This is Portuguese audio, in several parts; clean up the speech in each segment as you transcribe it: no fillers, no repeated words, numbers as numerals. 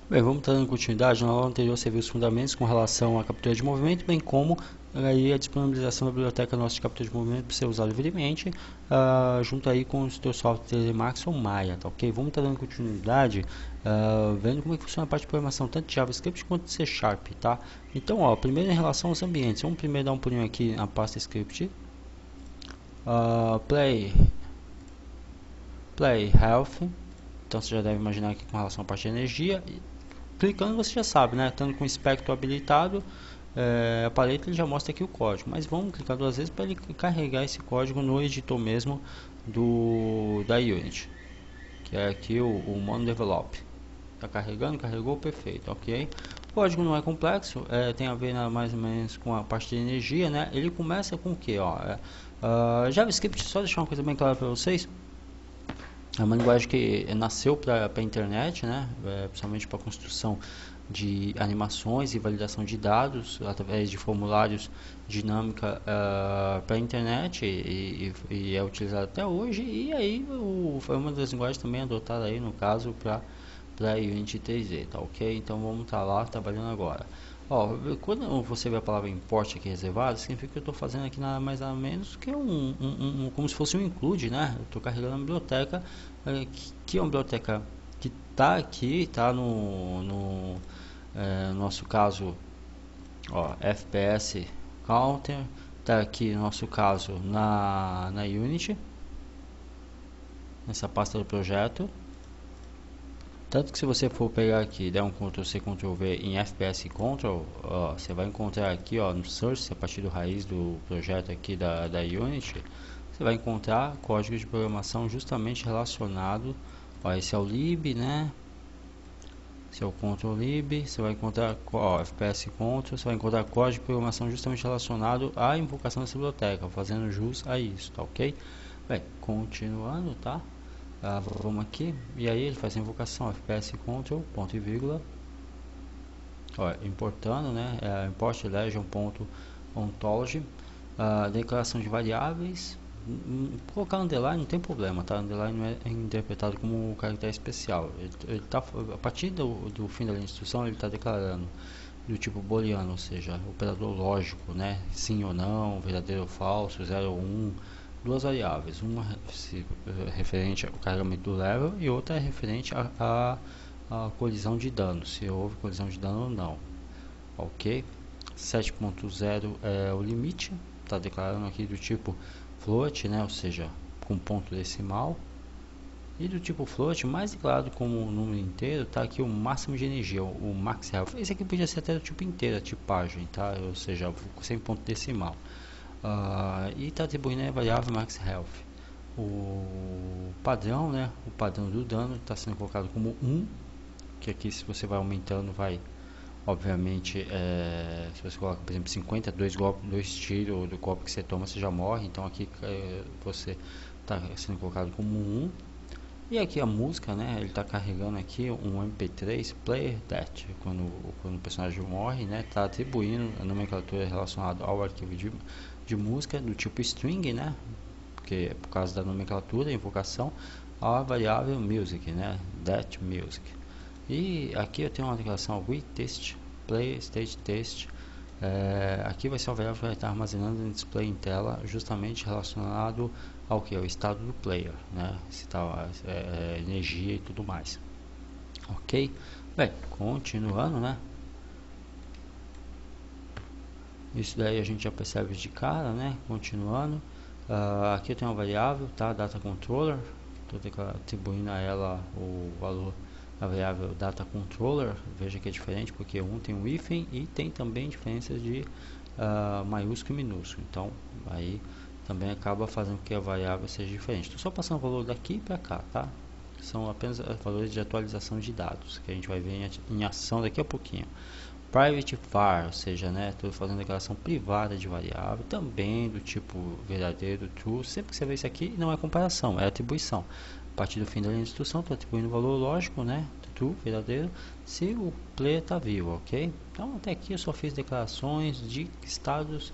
Bem, vamos dando continuidade. Na aula anterior você viu os fundamentos com relação à captura de movimento, bem como aí a disponibilização da biblioteca nossa de captura de movimento para você usar livremente, junto aí com o seu software Max ou Maya, tá ok? Vamos estar dando continuidade, vendo como é que funciona a parte de programação, tanto de JavaScript quanto de C Sharp, tá? Então, ó, primeiro em relação aos ambientes, vamos primeiro dar um pulinho aqui na pasta script, play health. Então você já deve imaginar aqui com relação à parte de energia. Clicando você já sabe, né? Estando com o espectro habilitado, a paleta ele já mostra aqui o código. Mas vamos clicar duas vezes para ele carregar esse código no editor mesmo da Unity, que é aqui o MonoDevelop. Está carregando, carregou, perfeito, ok? O código não é complexo, tem a ver mais ou menos com a parte de energia, né? Ele começa com o que? JavaScript, só deixar uma coisa bem clara para vocês. É uma linguagem que nasceu para a internet, né? Principalmente para a construção de animações e validação de dados através de formulários dinâmica para a internet e é utilizado até hoje. E aí foi uma das linguagens também adotada aí no caso para Unity 3D, tá ok? Então vamos estar lá trabalhando agora. Ó, quando você vê a palavra import aqui reservado, significa que eu estou fazendo aqui nada mais nada menos que como se fosse um include, né? Eu estou carregando a biblioteca, que é uma biblioteca que está aqui, está no nosso caso, ó, FPS Counter, está aqui no nosso caso na Unity, nessa pasta do projeto. Tanto que se você for pegar aqui, der um Ctrl C, Ctrl V em FPS Control, ó, você vai encontrar aqui, ó, no Source, a partir do raiz do projeto aqui da Unity, você vai encontrar código de programação justamente relacionado, ó, esse é o lib, né? Esse é o Ctrl lib, você vai encontrar, ó, FPS Control, você vai encontrar código de programação justamente relacionado à invocação dessa biblioteca, fazendo jus a isso, tá ok? Bem, continuando, tá? Vamos aqui, e aí ele faz a invocação fps control, ponto e vírgula, ó, importando, né, import legion.ontology, declaração de variáveis, colocar underline não tem problema, tá? Underline não é interpretado como um caractere especial, ele tá, a partir do fim da linha de instrução ele está declarando do tipo booleano, ou seja, operador lógico, né, sim ou não, verdadeiro ou falso, 0 ou 1, duas variáveis, uma referente ao carregamento do level e outra é referente à colisão de dano, se houve colisão de dano ou não, ok? 7.0 é o limite, está declarando aqui do tipo float, né, ou seja, com ponto decimal, e do tipo float, mais declarado como um número inteiro, está aqui o máximo de energia, o max health. Esse aqui podia ser até do tipo inteiro, a tipagem, tá? Ou seja, sem ponto decimal. E está atribuindo a variável max health. O padrão, né? O padrão do dano está sendo colocado como 1, que aqui se você vai aumentando, vai, obviamente, se você coloca, por exemplo, 50, 2 golpes, 2 tiros do golpe que você toma, você já morre. Então aqui você está sendo colocado como 1. E aqui a música, né? Ele está carregando aqui um MP3 Player Death. Quando o personagem morre, né? Está atribuindo a nomenclatura relacionada ao arquivo de música do tipo string, né? Porque é por causa da nomenclatura, invocação, a variável music, né? Death music. E aqui eu tenho uma declaração with play state test. Aqui vai ser uma variável que vai estar armazenando no display em tela, justamente relacionado ao que é o estado do player, né? Se tá, energia e tudo mais, ok? Bem, continuando, né? Isso daí a gente já percebe de cara, né? Continuando, aqui eu tenho uma variável, tá? Data controller, estou atribuindo a ela o valor da variável data controller. Veja que é diferente porque um tem um hífen e tem também diferenças de maiúsculo e minúsculo, então aí também acaba fazendo com que a variável seja diferente. Estou só passando o valor daqui para cá, tá? São apenas valores de atualização de dados que a gente vai ver em ação daqui a pouquinho. Private var, ou seja, né, estou fazendo declaração privada de variável, também do tipo verdadeiro, true. Sempre que você vê isso aqui, não é comparação, é atribuição. A partir do fim da linha de instrução, estou atribuindo o valor lógico, né, true, verdadeiro, se o player está vivo, ok? Então, até aqui eu só fiz declarações de estados,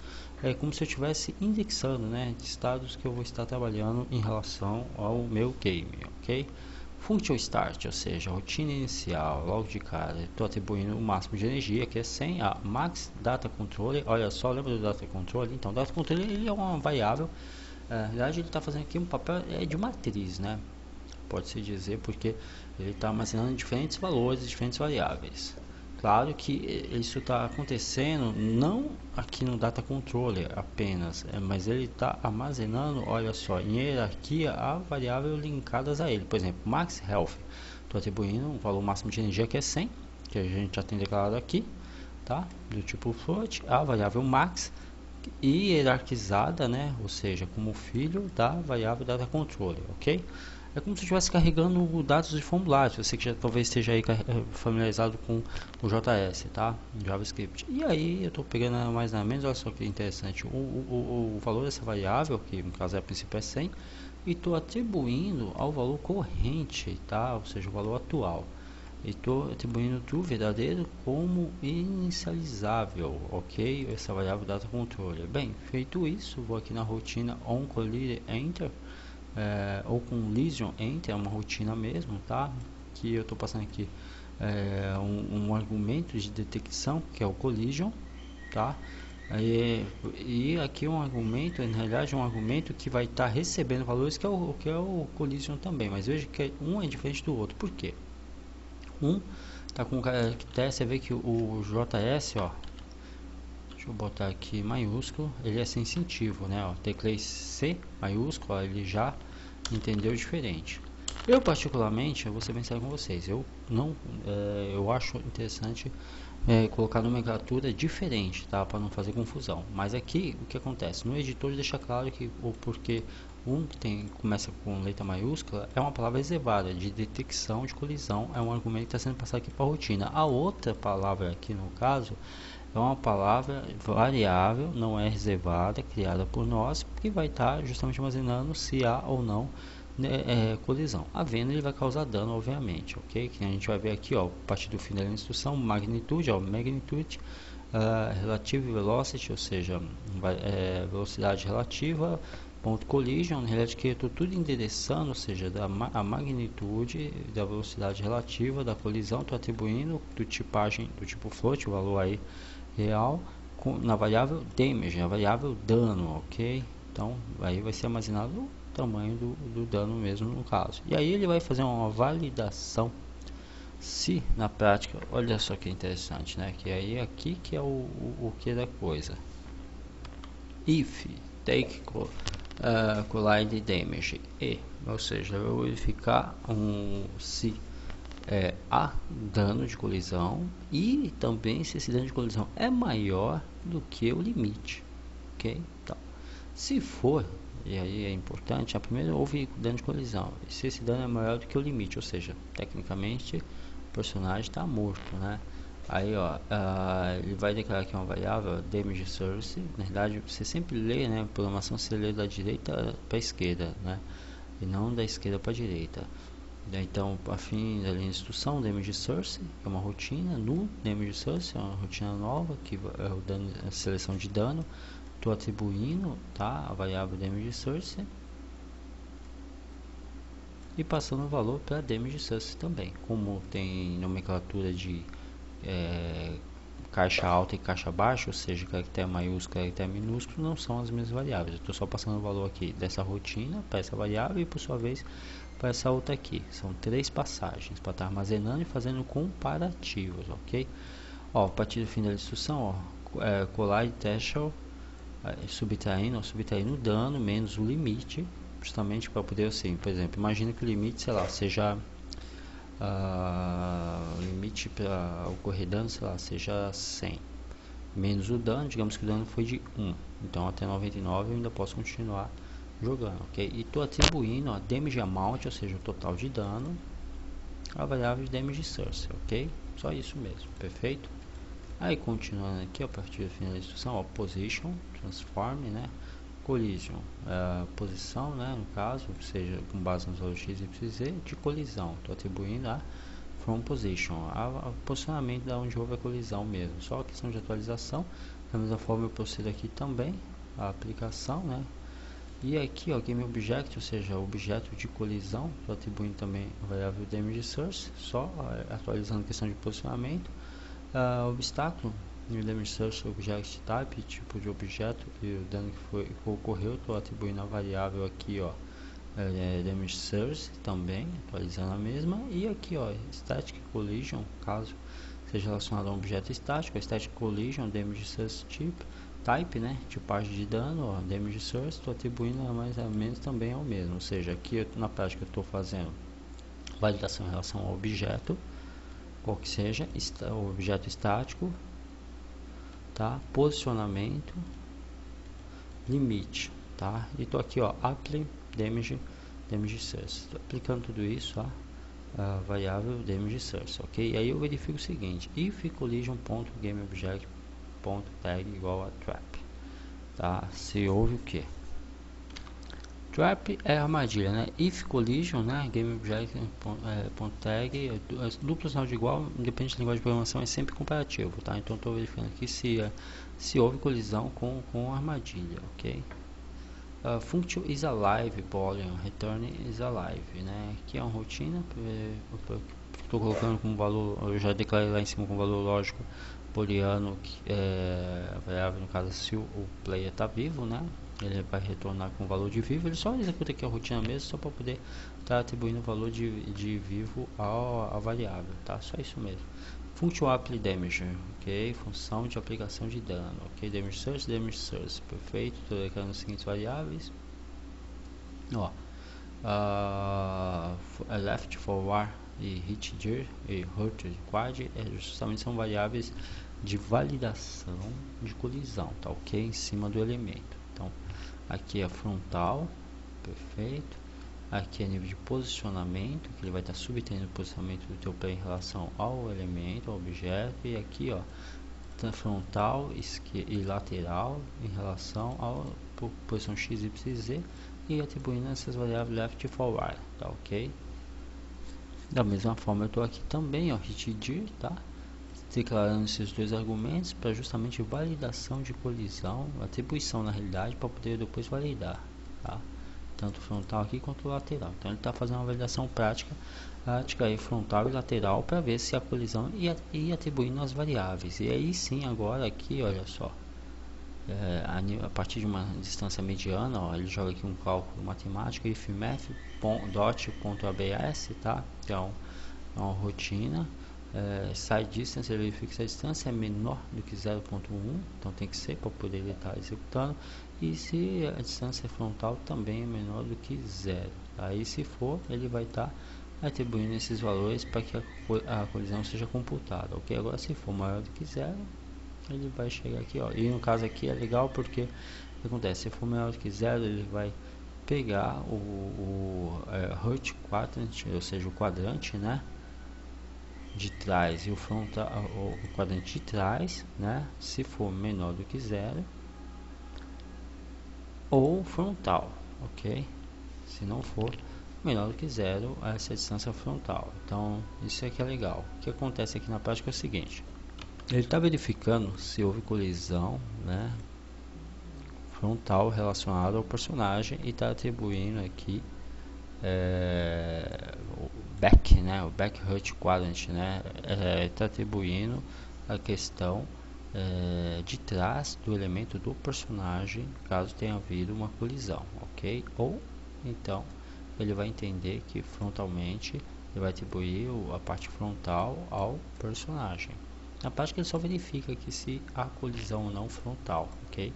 como se eu estivesse indexando, né, de estados que eu vou estar trabalhando em relação ao meu game, ok? Function start, ou seja, rotina inicial, logo de cara, estou atribuindo o máximo de energia, que é 100, a max data controller. Olha só, lembra do data controller? Então, data controller ele é uma variável, na verdade ele está fazendo aqui um papel de matriz, né? Pode-se dizer, porque ele está armazenando diferentes valores, diferentes variáveis. Claro que isso está acontecendo não aqui no data controller apenas, mas ele está armazenando, olha só, em hierarquia a variável linkadas a ele. Por exemplo, max health, estou atribuindo um valor máximo de energia que é 100, que a gente já tem declarado aqui, tá? Do tipo float, a variável max e hierarquizada, né? Ou seja, como filho da variável data controller, ok? É como se estivesse carregando dados de formulário. Você que já talvez esteja aí familiarizado com o JS, tá? JavaScript. E aí eu estou pegando mais nada menos, olha só que interessante, o valor dessa variável, que no caso é a princípio é 100, e estou atribuindo ao valor corrente, tá? Ou seja, o valor atual. E estou atribuindo true verdadeiro como inicializável, ok? Essa variável data controller. Bem, feito isso, vou aqui na rotina onCollider enter. Ou com Lesion Enter, é uma rotina mesmo, tá? Que eu estou passando aqui um argumento de detecção, que é o collision, tá? E aqui um argumento, na realidade um argumento que vai estar recebendo valores, que é o collision também, mas veja que um é diferente do outro. Por quê? Um tá com caractere, você vê que o JS, ó, deixa eu botar aqui maiúsculo, ele é sensitivo, né? Ó, teclei C maiúsculo, ó, ele já entendeu diferente. Eu particularmente, eu vou ser bem sério com vocês, eu acho interessante colocar nomenclatura diferente, tá? Para não fazer confusão. Mas aqui o que acontece? No editor deixa claro que o porquê que começa com letra maiúscula é uma palavra reservada de detecção de colisão, é um argumento que está sendo passado aqui para a rotina. A outra palavra aqui no caso é uma palavra variável, não é reservada, criada por nós, que vai estar justamente armazenando se há ou não colisão. Havendo, ele vai causar dano, obviamente, ok? Que a gente vai ver aqui, ó, a partir do fim da instrução, magnitude, ó, magnitude, relative velocity, ou seja, velocidade relativa, ponto collision, na realidade que eu estou tudo endereçando, ou seja, a magnitude da velocidade relativa da colisão, estou atribuindo do tipagem, do tipo float, o valor aí real, na variável damage, a variável dano, ok? Então aí vai ser armazenado o tamanho do dano mesmo no caso. E aí ele vai fazer uma validação se na prática, olha só que interessante, né? Que aí aqui que é o que da coisa. If take collide damage e, ou seja, eu vou verificar se há dano de colisão e também se esse dano de colisão é maior do que o limite, ok? Então, se for, e aí é importante, a primeira houve dano de colisão, e se esse dano é maior do que o limite, ou seja, tecnicamente o personagem está morto, né? Aí ó, ele vai declarar aqui uma variável damage source. Na verdade você sempre lê, né, programação você lê da direita para a esquerda, né, e não da esquerda para a direita. Então, a fim da linha de instrução, damage source é uma rotina, no damage source é uma rotina nova que é o dano, a seleção de dano. Estou atribuindo, tá, a variável damage source e passando o valor para damage source também. Como tem nomenclatura de caixa alta e caixa baixa, ou seja, caractere maiúsculo e caractere minúsculo, não são as mesmas variáveis. Eu estou só passando o valor aqui dessa rotina para essa variável e por sua vez para essa outra aqui. São 3 passagens para estar armazenando e fazendo comparativos, ok? Ó, a partir do fim da instrução, ó, collide threshold, subtraindo o dano menos o limite, justamente para poder assim, por exemplo, imagina que o limite, sei lá, seja o limite para ocorrer dano, sei lá, seja 100 menos o dano, digamos que o dano foi de 1, então até 99 eu ainda posso continuar jogando, ok? E estou atribuindo a damage amount, ou seja, o total de dano, a variável de damage source, ok? Só isso mesmo, perfeito? Aí continuando aqui, a partir do final da instrução, ó, position, transform, né? Collision, posição, né? No caso, seja com base nos valores x, y, z, de colisão. Estou atribuindo a from position, a posicionamento da onde houve a colisão mesmo. Só a questão de atualização. Da mesma forma eu procedo aqui também a aplicação, né? E aqui, ó, game object, ou seja, objeto de colisão, estou atribuindo também a variável damage source, só atualizando a questão de posicionamento. Obstáculo, new damage source object type, tipo de objeto e o dano que ocorreu, estou atribuindo a variável aqui, ó, damage source também, atualizando a mesma. E aqui, ó, static collision, caso seja relacionado a um objeto estático, static collision, damage source type, né, tipagem de dano, ó, damage source, estou atribuindo mais ou menos também ao mesmo, ou seja, aqui na prática eu estou fazendo validação em relação ao objeto, qual que seja, o objeto estático, tá, posicionamento, limite, tá, e estou aqui, ó, apply damage source, estou aplicando tudo isso, ó, a variável damage source, ok? E aí eu verifico o seguinte: if collision.gameObject.tag igual a trap, tá? Se houve o que? Trap é armadilha, né? If collision, né? GameObject.tag, duplo sinal de igual, independente da linguagem de programação, é sempre comparativo, tá? Então estou verificando aqui se houve colisão com armadilha, ok? Function is alive, boolean return is alive, né? Aqui é uma rotina, estou colocando como valor, eu já declarei lá em cima com valor lógico booleano, a variável no caso se o player está vivo, né? Ele vai retornar com o valor de vivo, ele só executa aqui a rotina mesmo, só para poder estar atribuindo o valor de vivo à variável, tá? Só isso mesmo. Function apply damage, ok? Função de aplicação de dano, ok? Damage source, perfeito. Estou declarando as seguintes variáveis. Ó, left forward e hit dir e hurt quad justamente são variáveis de validação de colisão, tá, ok? Em cima do elemento. Então, aqui é frontal, perfeito. Aqui é nível de posicionamento, que ele vai estar subtendo o posicionamento do teu pé em relação ao elemento, ao objeto. E aqui, ó, frontal e lateral em relação à posição x, y, z, e atribuindo essas variáveis left e forward, tá, ok? Da mesma forma eu estou aqui também, ó, hit dir, tá? Declarando esses dois argumentos para justamente validação de colisão, atribuição na realidade, para poder depois validar, tá? Tanto frontal aqui quanto lateral. Então ele está fazendo uma validação prática aí, frontal e lateral, para ver se a colisão e atribuindo as variáveis. E aí sim, agora aqui, olha só, a partir de uma distância mediana, ó, ele joga aqui um cálculo matemático, if math.dot.abs, tá? Então é uma rotina. Side distance, ele verifica se a distância é menor do que 0.1, então tem que ser para poder ele estar executando, e se a distância frontal também é menor do que 0, aí se for, ele vai estar atribuindo esses valores para que a colisão seja computada, ok? Agora se for maior do que 0, ele vai chegar aqui, ó, e no caso aqui é legal porque o que acontece, se for maior do que 0, ele vai pegar o hurt quadrant, ou seja, o quadrante, né, de trás, e o frontal, o quadrante de trás, né, se for menor do que 0, ou frontal, ok? Se não for menor do que 0, essa é a distância frontal. Então isso aqui é legal. O que acontece aqui na prática é o seguinte: ele está verificando se houve colisão, né, frontal relacionada ao personagem, e está atribuindo aqui o back, né, o back hurt quadrant, né, está atribuindo a questão de trás do elemento do personagem, caso tenha havido uma colisão, ok? Ou então ele vai entender que frontalmente ele vai atribuir a parte frontal ao personagem. Na prática ele só verifica aqui se há colisão ou não frontal, ok?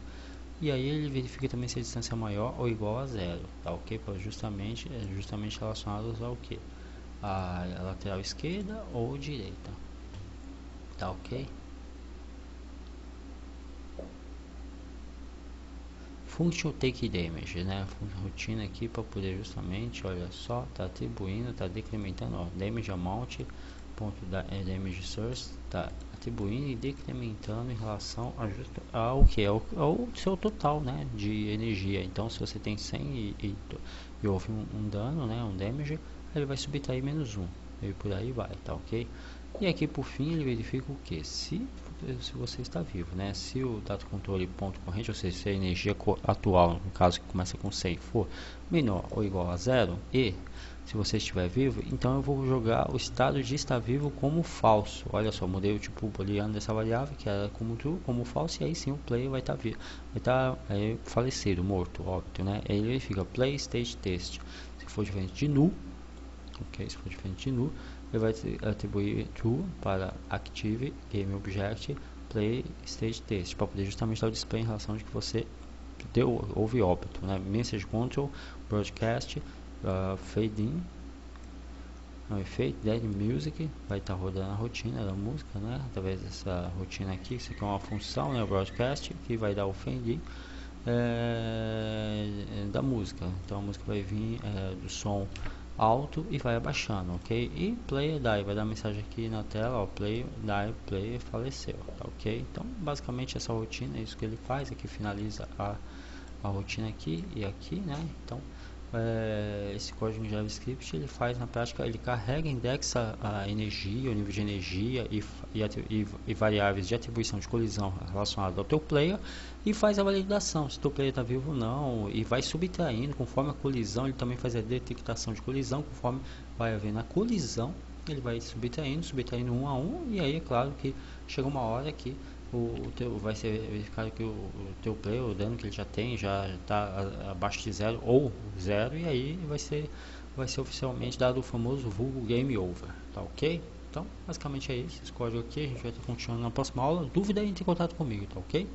E aí ele verifica também se a distância é maior ou igual a 0, tá, ok? Justamente relacionados ao que? A lateral esquerda ou direita, tá, ok? Function take damage, né? Rotina aqui para poder justamente, olha só, tá atribuindo, tá decrementando, ó, damage amount ponto damage source, tá atribuindo e decrementando em relação ao que é ao seu total, né, de energia. Então se você tem 100 e houve um dano, né, um damage, ele vai subtrair -1 e por aí vai, tá, ok? E aqui por fim ele verifica o que? Se você está vivo, né? Se o dado controle ponto corrente, ou seja, se a energia atual, no caso que começa com 100, for menor ou igual a zero, e se você estiver vivo, então eu vou jogar o estado de estar vivo como falso. Olha só, mudei o tipo booleano dessa variável, que era como true, como falso, e aí sim o player vai estar vivo, vai estar falecido, morto, óbito, né? Aí ele verifica play state test. Se for diferente de null, ok, se for diferente de null, ele vai atribuir true para active game object play state test, para poder justamente dar o display em relação de que você houve óbito, né? Message control, broadcast, fade in, no efeito, dead music, vai estar rodando a rotina da música, né? Através dessa rotina aqui, isso aqui é uma função, né? O broadcast, que vai dar o fade in da música. Então a música vai vir do som alto e vai abaixando, ok? E player die, vai dar mensagem aqui na tela, ó, player die, player faleceu, tá, ok? Então basicamente essa rotina é isso que ele faz, aqui finaliza a rotina aqui e aqui, né? Então esse código em JavaScript ele faz na prática, ele carrega, indexa a energia, o nível de energia e variáveis de atribuição de colisão relacionadas ao teu player e faz a validação se o teu player está vivo ou não, e vai subtraindo conforme a colisão. Ele também faz a detectação de colisão, conforme vai havendo a colisão ele vai subtraindo um a um, e aí é claro que chega uma hora que vai ser verificado que o teu player, o dano que ele já tem, já está abaixo de zero ou zero, e aí vai ser oficialmente dado o famoso vulgo game over, tá ok? Então basicamente é isso, esse código aqui, a gente vai estar continuando na próxima aula. Dúvida, entre em contato comigo, tá ok?